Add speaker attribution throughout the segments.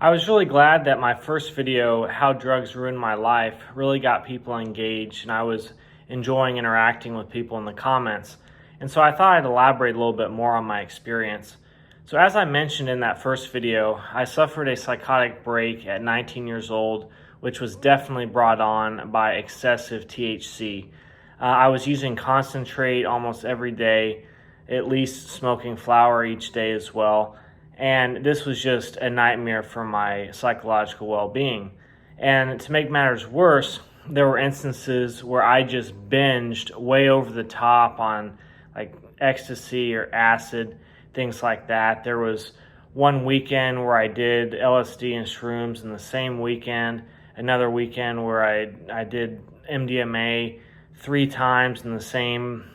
Speaker 1: I was really glad that my first video, How Drugs Ruined My Life, really got people engaged, and I was enjoying interacting with people in the comments. And so I thought I'd elaborate a little bit more on my experience. So as I mentioned in that first video, I suffered a psychotic break at 19 years old, which was definitely brought on by excessive THC. I was using concentrate almost every day, at least smoking flower each day as well. And this was just a nightmare for my psychological well-being. And to make matters worse, there were instances where I just binged way over the top on like ecstasy or acid, things like that. There was one weekend where I did LSD and shrooms in the same weekend, another weekend where I did MDMA 3 times in the same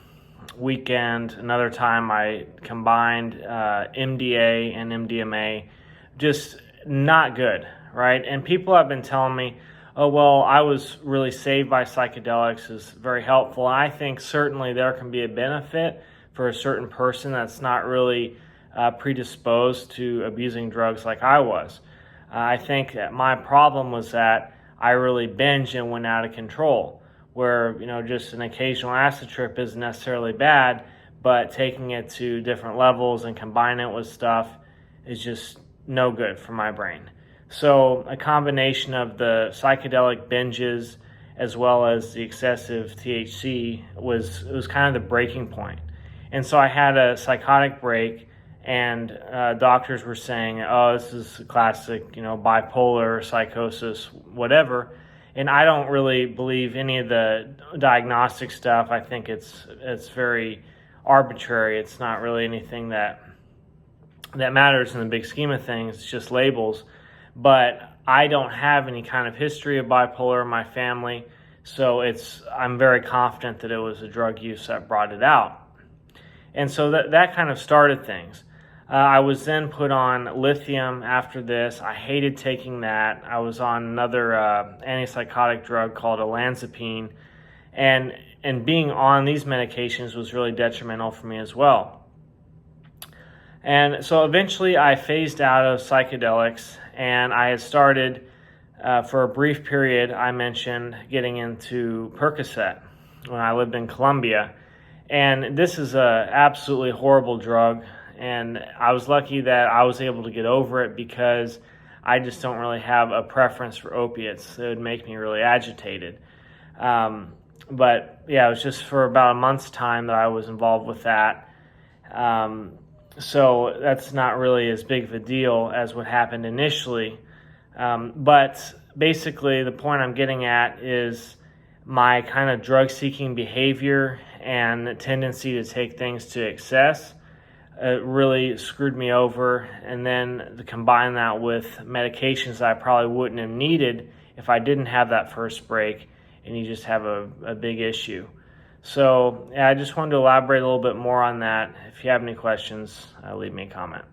Speaker 1: weekend, another time I combined MDA and MDMA. Just not good, right? And people have been telling me, oh, well, I was really saved by psychedelics, is very helpful. And I think certainly there can be a benefit for a certain person that's not really predisposed to abusing drugs like I was. I think that my problem was that I really binged and went out of control, where, just an occasional acid trip isn't necessarily bad, but taking it to different levels and combining it with stuff is just no good for my brain. So a combination of the psychedelic binges as well as the excessive THC was kind of the breaking point. And so I had a psychotic break, and doctors were saying, oh, this is classic, bipolar, psychosis, whatever. And I don't really believe any of the diagnostic stuff. I think it's very arbitrary. It's not really anything that matters in the big scheme of things. It's just labels. But I don't have any kind of history of bipolar in my family, so I'm very confident that it was a drug use that brought it out. And so that kind of started things. I was then put on lithium after this. I hated taking that. I was on another antipsychotic drug called olanzapine. And being on these medications was really detrimental for me as well. And so eventually I phased out of psychedelics, and I had started, for a brief period, I mentioned getting into Percocet when I lived in Colombia. And this is a absolutely horrible drug. And I was lucky that I was able to get over it because I just don't really have a preference for opiates. It would make me really agitated. But yeah, it was just for about a month's time that I was involved with that. So that's not really as big of a deal as what happened initially. But basically the point I'm getting at is my kind of drug-seeking behavior and tendency to take things to excess. It really screwed me over, and then to combine that with medications that I probably wouldn't have needed if I didn't have that first break, and you just have a big issue. So yeah, I just wanted to elaborate a little bit more on that. If you have any questions, leave me a comment.